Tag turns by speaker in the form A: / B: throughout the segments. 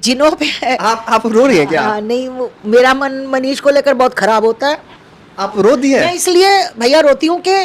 A: जिनों पे
B: आप रो रही हैं क्या?
A: नहीं, वो मेरा मन मनीष को लेकर बहुत खराब होता है।
B: आप रो दी है?
A: मैं इसलिए भैया रोती हूँ कि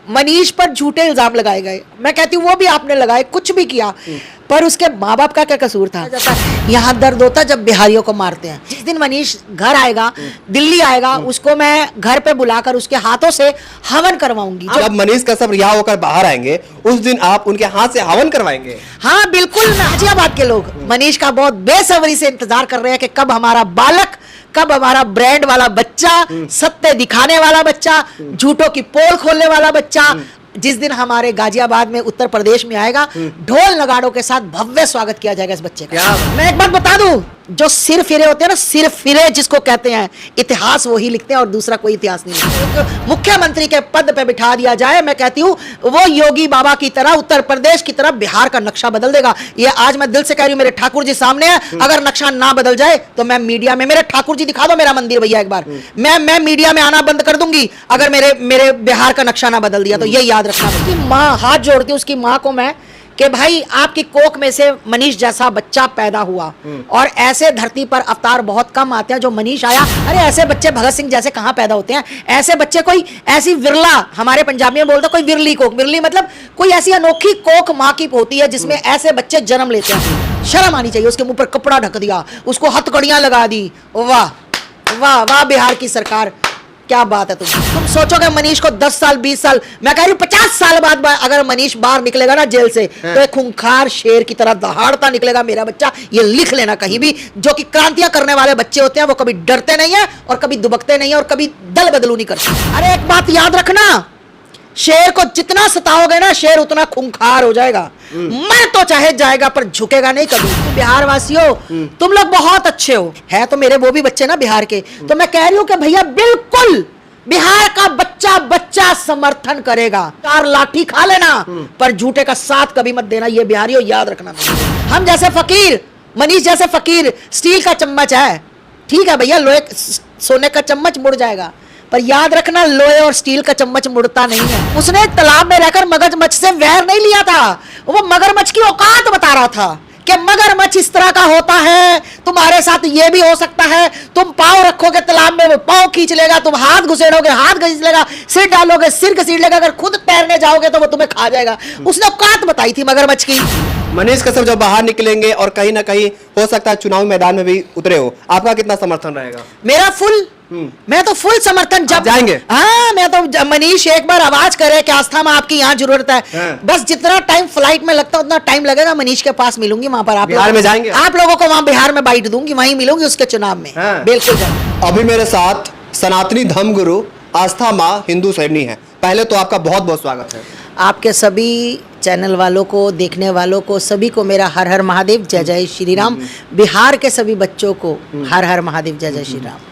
A: मनीष पर झूठे इल्जाम लगाए गए। मैं कहती हूँ वो भी आपने लगाए, कुछ भी किया, पर उसके माँ बाप का क्या कसूर था? यहाँ दर्द होता जब बिहारियों को मारते हैं। जिस दिन मनीष घर आएगा, दिल्ली आएगा, उसको मैं घर पे बुलाकर उसके हाथों से हवन करवाऊंगी।
B: जब मनीष कश्यप रिहा होकर बाहर आएंगे उस दिन आप उनके हाथ से हवन करवाएंगे?
A: हाँ बिल्कुल। गाजियाबाद के लोग मनीष का बहुत बेसब्री से इंतजार कर रहे हैं कि कब हमारा बालक, कब हमारा ब्रांड वाला बच्चा, सत्य दिखाने वाला बच्चा, झूठों की पोल खोलने वाला बच्चा जिस दिन हमारे गाजियाबाद में, उत्तर प्रदेश में आएगा, ढोल नगाड़ों के साथ भव्य स्वागत किया जाएगा इस बच्चे का। मैं एक बात बता दूं, जो सिर फिरे होते हैं ना, सिर फिरे जिसको कहते हैं, इतिहास वही लिखते हैं और दूसरा कोई इतिहास नहीं लिखते। मुख्यमंत्री के पद पे बिठा दिया जाए, मैं कहती हूँ वो योगी बाबा की तरह उत्तर प्रदेश की तरह बिहार का नक्शा बदल देगा। ये आज मैं दिल से कह रही हूँ, मेरे ठाकुर जी सामने है, अगर नक्शा ना बदल जाए तो मैं मीडिया में, मेरे ठाकुर जी दिखा दो मेरा मंदिर भैया एक बार, मैं मीडिया में आना बंद कर दूंगी अगर मेरे बिहार का नक्शा ना बदल दिया तो। ये याद रखना। उसकी माँ, हाथ जोड़ती हूँ उसकी माँ को मैं, कि भाई आपकी कोख में से मनीष जैसा बच्चा पैदा हुआ, और ऐसे धरती पर अवतार बहुत कम आते हैं जो मनीष आया। अरे ऐसे बच्चे भगत सिंह जैसे कहाँ पैदा होते हैं? ऐसे बच्चे कोई ऐसी विरला, हमारे पंजाबी में बोलते कोई विरली कोख, विरली मतलब कोई ऐसी अनोखी कोख माँ की होती है जिसमें ऐसे बच्चे जन्म लेते हैं। शर्म आनी चाहिए। उसके मुंह पर कपड़ा ढक दिया, उसको हथकड़ियां लगा दी। वाह वाह वाह बिहार की सरकार, क्या बात है। तुम सोचोगे मनीष को 10 साल 20 साल, मैं कह रही हूँ 50 साल बाद अगर मनीष बाहर निकलेगा ना जेल से, तो एक खूंखार शेर की तरह दहाड़ता निकलेगा मेरा बच्चा। ये लिख लेना कहीं भी। जो कि क्रांतियां करने वाले बच्चे होते हैं वो कभी डरते नहीं है और कभी दुबकते नहीं है और कभी दल बदलू नहीं करते। अरे एक बात याद रखना, शेर को जितना सताओगे ना, शेर उतना खूंखार हो जाएगा। मर तो चाहे जाएगा पर झुकेगा नहीं कभी। बिहार वासियों, तुम लोग बहुत अच्छे हो। है तो मेरे वो भी बच्चे ना बिहार के, तो मैं कह रही हूँ कि भैया बिल्कुल बिहार का बच्चा बच्चा समर्थन करेगा। 4 लाठी खा लेना पर झूठे का साथ कभी मत देना। ये बिहारियों याद रखना। हम जैसे फकीर, मनीष जैसे फकीर, स्टील का चम्मच है, ठीक है भैया, लोहे सोने का चम्मच मुड़ जाएगा, पर याद रखना लोहे और स्टील का चम्मच मुड़ता नहीं है। उसने तालाब में रहकर मगरमच्छ से वैर नहीं लिया था, वो मगरमच्छ की औकात बता रहा था कि मगरमच्छ इस तरह का होता है, तुम्हारे साथ ये भी हो सकता है। तुम पाँव रखोगे तालाब में, वो पाँव खींच लेगा, तुम हाथ घुसेड़ोगे, हाथ घसीट लेगा, सिर डालोगे, सिर घसीट लेगा, अगर खुद तैरने जाओगे तो वो तुम्हें खा जाएगा। उसने औकात बताई थी मगरमच्छ की।
B: मनीष कश्यप जब बाहर निकलेंगे और कहीं ना कहीं हो सकता है चुनाव मैदान में भी उतरे हो, आपका कितना समर्थन रहेगा?
A: मेरा फुल, मैं तो फुल समर्थन। जब
B: जाएंगे?
A: हाँ, मैं तो मनीष एक बार आवाज करे कि आस्था में आपकी यहाँ जरूरत है, बस जितना टाइम फ्लाइट में लगता है उतना टाइम लगेगा, मनीष के पास मिलूंगी वहां पर। आप
B: बिहार में जाएंगे?
A: आप लोगों को वहां बिहार में बाइट दूंगी, वहीं मिलूंगी उसके चुनाव में। बिल्कुल।
B: अभी मेरे साथ सनातनी धर्म गुरु आस्था माँ हिंदू सैनी है। पहले तो आपका बहुत बहुत स्वागत है।
A: आपके सभी चैनल वालों को, देखने वालों को, सभी को मेरा हर हर महादेव, जय जय श्री राम। बिहार के सभी बच्चों को हर हर महादेव, जय जय श्री राम।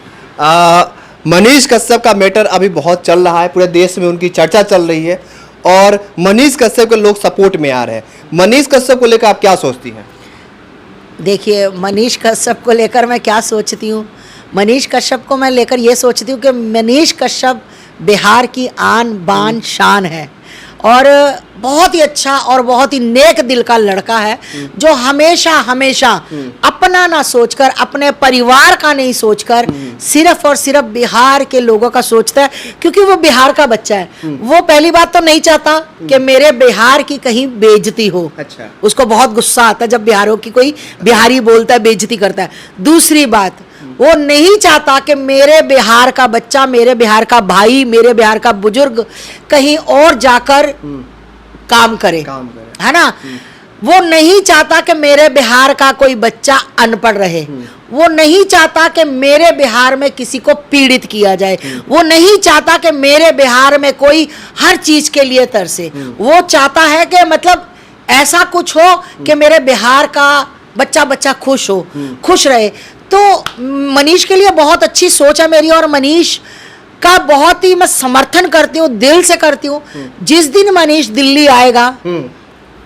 B: मनीष कश्यप का मैटर अभी बहुत चल रहा है, पूरे देश में उनकी चर्चा चल रही है और मनीष कश्यप के लोग सपोर्ट में आ रहे हैं। मनीष कश्यप को लेकर आप क्या सोचती हैं?
A: देखिए, मनीष कश्यप को लेकर मैं क्या सोचती हूँ, मनीष कश्यप को मैं लेकर ये सोचती हूँ कि मनीष कश्यप बिहार की आन बान शान है और बहुत ही अच्छा और बहुत ही नेक दिल का लड़का है, जो हमेशा हमेशा अपना ना सोचकर, अपने परिवार का नहीं सोचकर, सिर्फ और सिर्फ बिहार के लोगों का सोचता है, क्योंकि वो बिहार का बच्चा है। वो पहली बात तो नहीं चाहता कि मेरे बिहार की कहीं बेइज्जती हो।
B: अच्छा।
A: उसको बहुत गुस्सा आता है जब बिहारों की कोई बिहारी बोलता है, बेइज्जती करता है। दूसरी बात, वो नहीं चाहता कि मेरे बिहार का बच्चा, मेरे बिहार का भाई, मेरे बिहार का बुजुर्ग कहीं और जाकर काम करे, है ना। वो नहीं चाहता कि मेरे बिहार का कोई बच्चा अनपढ़ रहे। वो नहीं चाहता कि मेरे बिहार में किसी को पीड़ित किया जाए। वो नहीं चाहता कि मेरे बिहार में कोई हर चीज के लिए तरसे। वो चाहता है कि मतलब ऐसा कुछ हो कि मेरे बिहार का बच्चा बच्चा खुश हो, खुश रहे। तो मनीष के लिए बहुत अच्छी सोच है मेरी, और मनीष का बहुत ही मैं समर्थन करती हूँ, दिल से करती हूँ। जिस दिन मनीष दिल्ली आएगा,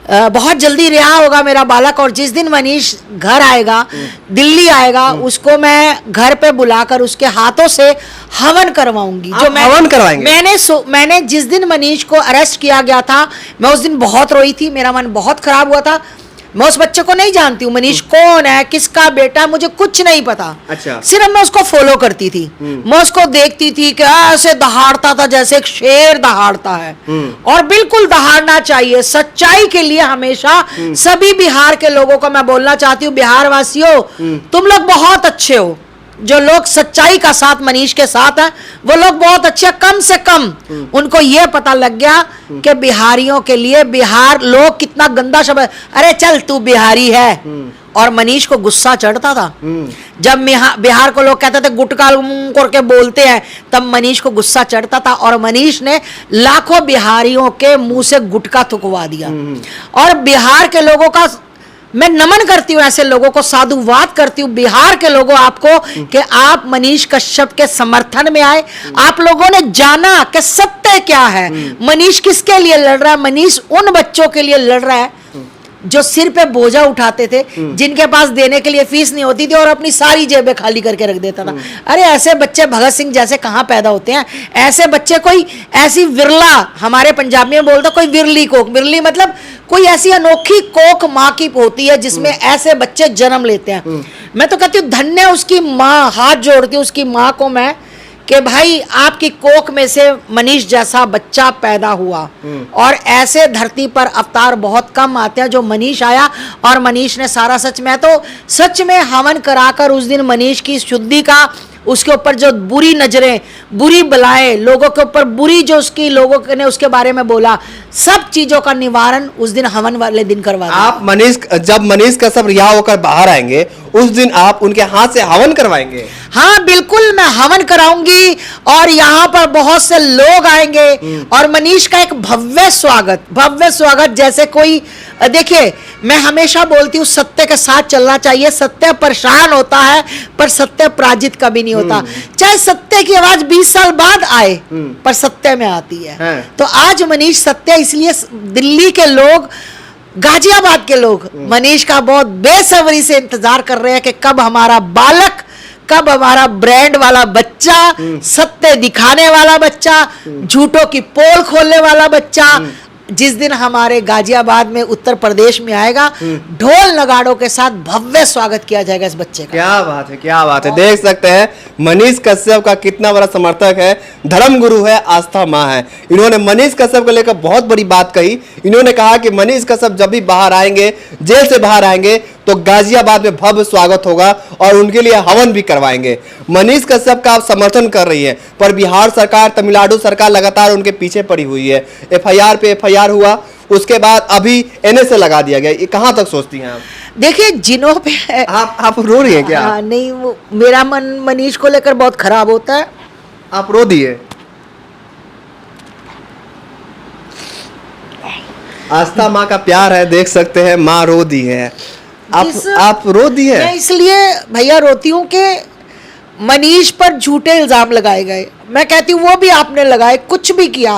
A: बहुत जल्दी रिहा होगा मेरा बालक, और जिस दिन मनीष घर आएगा, दिल्ली आएगा, उसको मैं घर पे बुलाकर उसके हाथों से हवन करवाऊंगी। जो मैं
B: हवन करवाएंगे?
A: मैंने जिस दिन मनीष को अरेस्ट किया गया था, मैं उस दिन बहुत रोई थी, मेरा मन बहुत खराब हुआ था। मैं उस बच्चे को नहीं जानती हूँ, मनीष कौन है, किसका बेटा है, मुझे कुछ नहीं पता।
B: अच्छा।
A: सिर्फ मैं उसको फॉलो करती थी, मैं उसको देखती थी कि ऐसे दहाड़ता था जैसे एक शेर दहाड़ता है, और बिल्कुल दहाड़ना चाहिए सच्चाई के लिए हमेशा। सभी बिहार के लोगों को मैं बोलना चाहती हूँ, बिहार वासियों तुम लोग बहुत अच्छे हो, जो लोग सच्चाई का साथ मनीष के साथ हैं वो लोग बहुत अच्छे। कम से कम उनको ये पता लग गया कि बिहारियों के लिए बिहार लोग कितना गंदा शब्द, अरे चल तू बिहारी है। और मनीष को गुस्सा चढ़ता था जब बिहार को लोग कहते थे गुटका करके बोलते हैं, तब मनीष को गुस्सा चढ़ता था, और मनीष ने लाखों बिहारियों के मुंह से गुटका थुकवा दिया। और बिहार के लोगों का मैं नमन करती हूँ, ऐसे लोगों को साधुवाद करती हूँ, बिहार के लोगों आपको, कि आप मनीष कश्यप के समर्थन में आए। आप लोगों ने जाना कि सत्य क्या है, मनीष किसके लिए लड़ रहा है। मनीष उन बच्चों के लिए लड़ रहा है जो सिर पे बोझा उठाते थे, जिनके पास देने के लिए फीस नहीं होती थी, और अपनी सारी जेबें खाली करके रख देता था। अरे ऐसे बच्चे भगत सिंह जैसे कहाँ पैदा होते हैं, ऐसे बच्चे कोई ऐसी विरला, हमारे पंजाबी में बोलते कोई विरली कोक, विरली मतलब कोई ऐसी अनोखी कोक माँ की होती है जिसमें ऐसे बच्चे जन्म लेते हैं। मैं तो कहती हूँ धन्य उसकी माँ, हाथ जोड़ती हूँ उसकी माँ को मैं, कि भाई आपकी कोख में से मनीष जैसा बच्चा पैदा हुआ। और ऐसे धरती पर अवतार बहुत कम आते हैं जो मनीष आया, और मनीष ने सारा सच में, तो सच में हवन कराकर उस दिन मनीष की शुद्धि का, उसके ऊपर जो बुरी नजरें, बुरी बलाएं, लोगों के ऊपर बुरी जो उसकी लोगों ने उसके बारे में बोला, सब चीजों का निवारण उस दिन हवन वाले दिन करवा दिया।
B: आप जब मनीष कश्यप रिहा होकर बाहर आएंगे उस दिन आप उनके हाथ से हवन करवाएंगे?
A: हाँ बिल्कुल, मैं हवन कराऊंगी, और यहाँ पर बहुत से लोग आएंगे, और मनीष का एक भव्य स्वागत जैसे कोई, देखिए मैं हमेशा बोलती हूँ सत्य के साथ चलना चाहिए। सत्य परेशान होता है पर सत्य पराजित कभी नहीं होता। चाहे सत्य की आवाज 20 साल बाद आए पर सत्य में आती है। तो आज मनीष सत्य, इसलिए दिल्ली के लोग, गाजियाबाद के लोग मनीष का बहुत बेसब्री से इंतजार कर रहे हैं कि कब हमारा बालक, कब हमारा ब्रांड वाला बच्चा, सत्य दिखाने वाला बच्चा, झूठों की पोल खोलने वाला बच्चा, जिस दिन हमारे गाजियाबाद में उत्तर प्रदेश में आएगा, ढोल नगाड़ों के साथ भव्य स्वागत किया जाएगा इस बच्चे का।
B: क्या बात है, क्या बात है। देख सकते हैं मनीष कश्यप का कितना बड़ा समर्थक है, धर्म गुरु है, आस्था माँ है। इन्होंने मनीष कश्यप को लेकर बहुत बड़ी बात कही। इन्होंने कहा कि मनीष कश्यप जब भी बाहर आएंगे, जेल से बाहर आएंगे, तो गाजियाबाद में भव्य स्वागत होगा और उनके लिए हवन भी करवाएंगे। मनीष कश्यप का आप समर्थन कर रही है, पर बिहार सरकार, तमिलनाडु सरकार लगातार उनके पीछे पड़ी हुई है। एफआईआर पे एफआईआर हुआ, उसके बाद अभी एनएसए लगा दिया गया। ये कहाँ तक सोचती हैं आप?
A: देखिए जिनों पे
B: आप रो रही हैं क्या?
A: नहीं, वो मेरा मन मनीष को लेकर बहुत खराब होता है।
B: आप रो दिए? आस्था माँ का प्यार है, देख सकते हैं, माँ रो दी है। आप रो दी है?
A: मैं इसलिए भैया रोती हूँ कि मनीष पर झूठे इल्जाम लगाए गए। मैं कहती हूँ वो भी आपने लगाए, कुछ भी किया,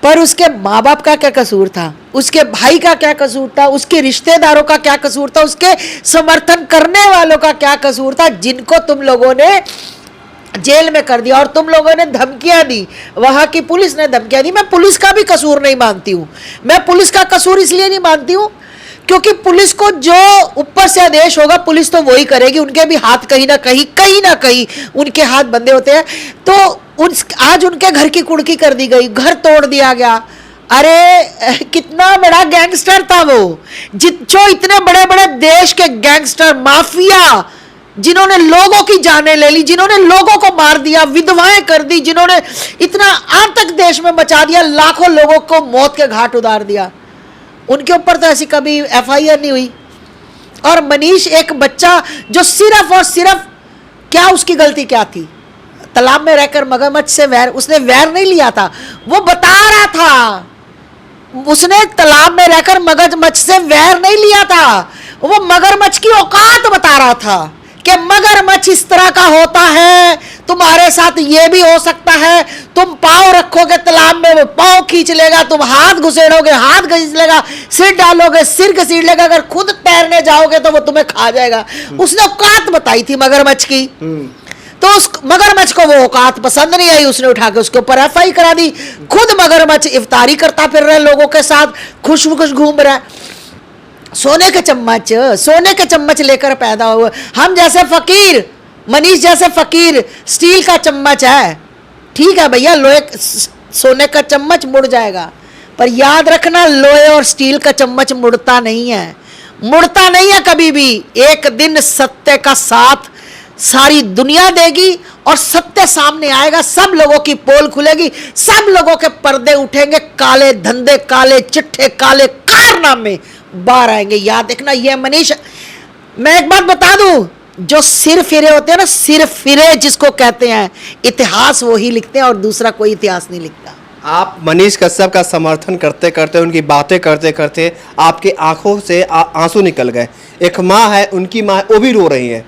A: पर उसके माँ बाप का क्या कसूर था, उसके भाई का क्या कसूर था, उसके रिश्तेदारों का क्या कसूर था, उसके समर्थन करने वालों का क्या कसूर था, जिनको तुम लोगों ने जेल में कर दिया और तुम लोगों ने धमकियां दी, वहां की पुलिस ने धमकियां दी। मैं पुलिस का भी कसूर नहीं मानती हूँ। मैं पुलिस का कसूर इसलिए नहीं मानती हूँ क्योंकि पुलिस को जो ऊपर से आदेश होगा पुलिस तो वही करेगी। उनके भी हाथ कहीं ना कहीं उनके हाथ बंधे होते हैं। तो आज उनके घर की कुड़की कर दी गई, घर तोड़ दिया गया। अरे कितना बड़ा गैंगस्टर था वो, जो इतने बड़े बड़े देश के गैंगस्टर, माफिया, जिन्होंने लोगों की जानें ले ली, जिन्होंने लोगों को मार दिया, विधवाएं कर दी, जिन्होंने इतना आतंक देश में मचा दिया, लाखों लोगों को मौत के घाट उतार दिया, उनके ऊपर तो ऐसी कभी एफआईआर नहीं हुई। और मनीष एक बच्चा जो सिर्फ और सिर्फ, क्या उसकी गलती क्या थी? तालाब में रहकर मगरमच्छ से वैर, उसने वैर नहीं लिया था, वो बता रहा था, उसने तालाब में रहकर मगरमच्छ से वैर नहीं लिया था, वो मगरमच्छ की औकात बता रहा था कि मगरमच्छ इस तरह का होता है, तुम्हारे साथ ये भी हो सकता है। तुम पाँव रखोगे तालाब में, वो पाँव खींच लेगा, तुम हाथ घुसेड़ोगे, हाथ घसीट लेगा, सिर डालोगे, सिर घसीट लेगा, अगर खुद तैरने जाओगे तो वो तुम्हें खा जाएगा। उसने औकात बताई थी मगरमच्छ की, तो उस मगरमच्छ को वो औकात पसंद नहीं आई, उसने उठा के उसके ऊपर एफआईआर करा दी। खुद मगरमच्छ इफ्तारी करता फिर रहा है लोगों के साथ, खुश घूम रहा है। सोने के चम्मच लेकर पैदा हुए। हम जैसे फकीर, मनीष जैसे फकीर स्टील का चम्मच है। ठीक है भैया, लोहे सोने का चम्मच मुड़ जाएगा, पर याद रखना लोहे और स्टील का चम्मच मुड़ता नहीं है, मुड़ता नहीं है कभी भी। एक दिन सत्य का साथ सारी दुनिया देगी और सत्य सामने आएगा, सब लोगों की पोल खुलेगी, सब लोगों के पर्दे उठेंगे, काले धंधे, काले चिट्ठे, काले कारनामे बाहर आएंगे। याद देखना ये मनीष। मैं एक बात बता दूं, जो सिर फिरे होते हैं ना, सिर फिरे जिसको कहते हैं, इतिहास वही लिखते हैं और दूसरा कोई इतिहास नहीं लिखता।
B: आप मनीष कश्यप का समर्थन करते करते, उनकी बातें करते करते आपके आंखों से आंसू निकल गए। एक माँ है, उनकी माँ है, वो भी रो रही है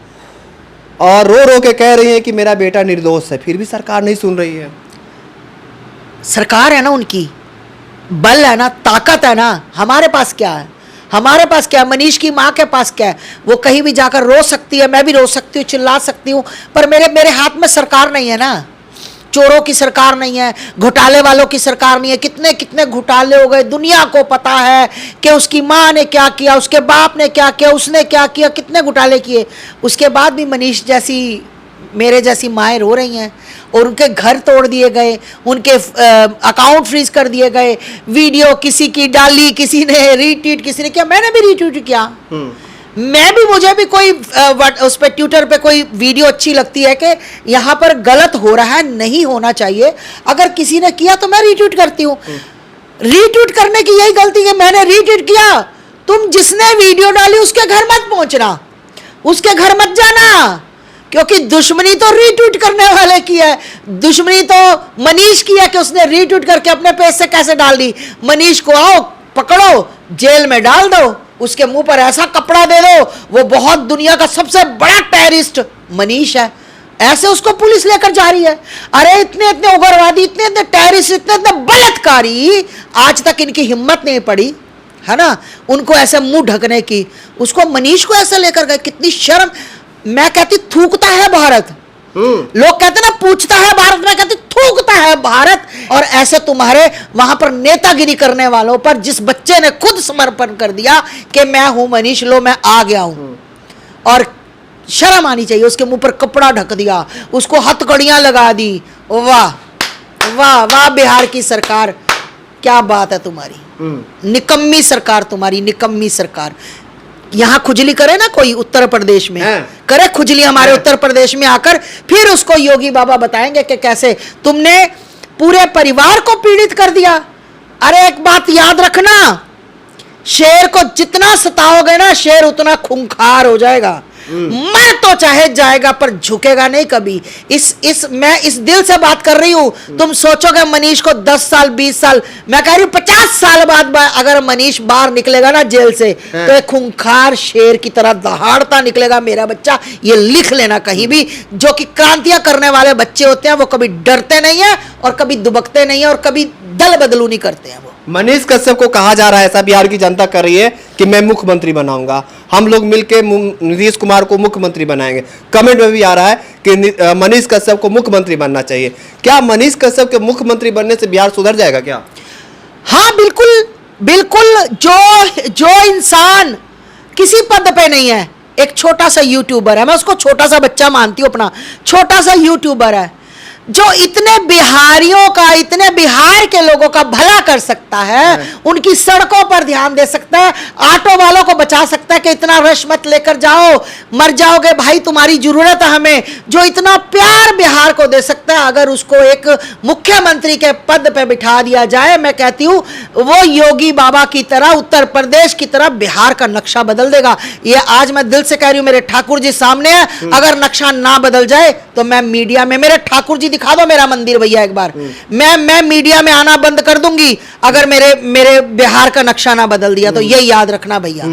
B: और रो रो के कह रही है कि मेरा बेटा निर्दोष है, फिर भी सरकार नहीं सुन रही है।
A: सरकार है ना, उनकी बल है ना, ताकत है ना। हमारे पास क्या है? हमारे पास क्या है? मनीष की माँ के पास क्या है? वो कहीं भी जाकर रो सकती है, मैं भी रो सकती हूँ, चिल्ला सकती हूँ, पर मेरे हाथ में सरकार नहीं है ना। चोरों की सरकार नहीं है, घोटाले वालों की सरकार नहीं है। कितने कितने घोटाले हो गए, दुनिया को पता है कि उसकी माँ ने क्या किया, उसके बाप ने क्या किया, उसने क्या किया, कितने घोटाले किए। उसके बाद भी मनीष जैसी, मेरे जैसी माएँ रो रही हैं और उनके घर तोड़ दिए गए, उनके अकाउंट फ्रीज कर दिए गए। वीडियो किसी की डाली, किसी ने रीट्वीट, किसी ने किया, मैंने भी रीट्वीट किया। मैं भी, मुझे भी कोई उस पर ट्विटर पे कोई वीडियो अच्छी लगती है कि यहाँ पर गलत हो रहा है, नहीं होना चाहिए, अगर किसी ने किया तो मैं रीट्वीट करती हूँ। रीट्वीट करने की यही गलती कि मैंने रीट्वीट किया, तुम जिसने वीडियो डाली उसके घर मत पहुंचना, उसके घर मत जाना, क्योंकि दुश्मनी तो रीट्वीट करने वाले की है। दुश्मनी तो मनीष की है कि उसने रीट्वीट करके अपने पेज से कैसे डाल दी। मनीष को आओ, पकड़ो, जेल में डाल दो, उसके मुंह पर ऐसा कपड़ा दे दो, वो बहुत दुनिया का सबसे बड़ा टेररिस्ट मनीष है, ऐसे उसको पुलिस लेकर जा रही है। अरे इतने इतने उग्रवादी, इतने इतने टेररिस्ट, इतने इतने बलात्कारी, आज तक इनकी हिम्मत नहीं पड़ी है ना उनको ऐसे मुंह ढकने की। उसको, मनीष को ऐसे लेकर गए, कितनी शर्म। मैं कहती थूकता है भारत। लोग कहते ना पूछता है भारत, मैं कहती थूकता है भारत। और ऐसे तुम्हारे वहां पर नेतागिरी करने वालों पर, जिस बच्चे ने खुद समर्पण कर दिया कि मैं हूं मनीष, लो मैं आ गया हूं, और शर्म आनी चाहिए। उसके मुंह पर कपड़ा ढक दिया, उसको हथकड़ियां लगा दी। वाह वाह वाह, बिहार की सरकार, क्या बात है तुम्हारी। निकम्मी सरकार तुम्हारी, निकम्मी सरकार। यहां खुजली करे ना कोई उत्तर प्रदेश में, करे खुजली हमारे उत्तर प्रदेश में आकर, फिर उसको योगी बाबा बताएंगे कि कैसे तुमने पूरे परिवार को पीड़ित कर दिया। अरे एक बात याद रखना, शेर को जितना सताओगे ना, शेर उतना खूंखार हो जाएगा। मर तो चाहे जाएगा पर झुकेगा नहीं कभी। मैं इस दिल से बात कर रही हूं। तुम सोचोगे मनीष को 10 साल 20 साल, मैं कह रही हूं 50 साल बाद अगर मनीष बाहर निकलेगा ना जेल से, तो एक खूंखार शेर की तरह दहाड़ता निकलेगा मेरा बच्चा। ये लिख लेना कहीं भी। जो कि क्रांतियां करने वाले बच्चे होते हैं, वो कभी डरते नहीं है और कभी दुबकते नहीं है और कभी दल बदलू नहीं करते हैं। वो
B: मनीष कश्यप को कहा जा रहा है, ऐसा बिहार की जनता कर रही है कि मैं मुख्यमंत्री बनाऊंगा, हम लोग मिलकर नीतीश कुमार को मुख्यमंत्री बनाएंगे। कमेंट में भी आ रहा है कि मनीष कश्यप को मुख्यमंत्री बनना चाहिए। क्या मनीष कश्यप के मुख्यमंत्री बनने से बिहार सुधर जाएगा क्या?
A: हाँ बिल्कुल बिल्कुल। जो इंसान किसी पद पे नहीं है, एक छोटा सा यूट्यूबर है, मैं उसको छोटा सा बच्चा मानती हूँ, अपना छोटा सा यूट्यूबर है, जो इतने बिहारियों का, इतने बिहार के लोगों का भला कर सकता है, उनकी सड़कों पर ध्यान दे सकता है, ऑटो वालों को बचा सकता है कि इतना रश मत लेकर जाओ, मर जाओगे भाई, तुम्हारी जरूरत है हमें, जो इतना प्यार बिहार को दे सकता है, अगर उसको एक मुख्यमंत्री के पद पे बिठा दिया जाए, मैं कहती हूँ वो योगी बाबा की तरह, उत्तर प्रदेश की तरह बिहार का नक्शा बदल देगा। ये आज मैं दिल से कह रही हूँ, मेरे ठाकुर जी सामने है, अगर नक्शा ना बदल जाए तो मैं मीडिया में, मेरे ठाकुर जी दिखा दो मेरा मंदिर भैया एक बार, मैं मीडिया में आना बंद कर दूंगी अगर मेरे बिहार का नक्शा ना बदल दिया तो। ये याद रखना भैया।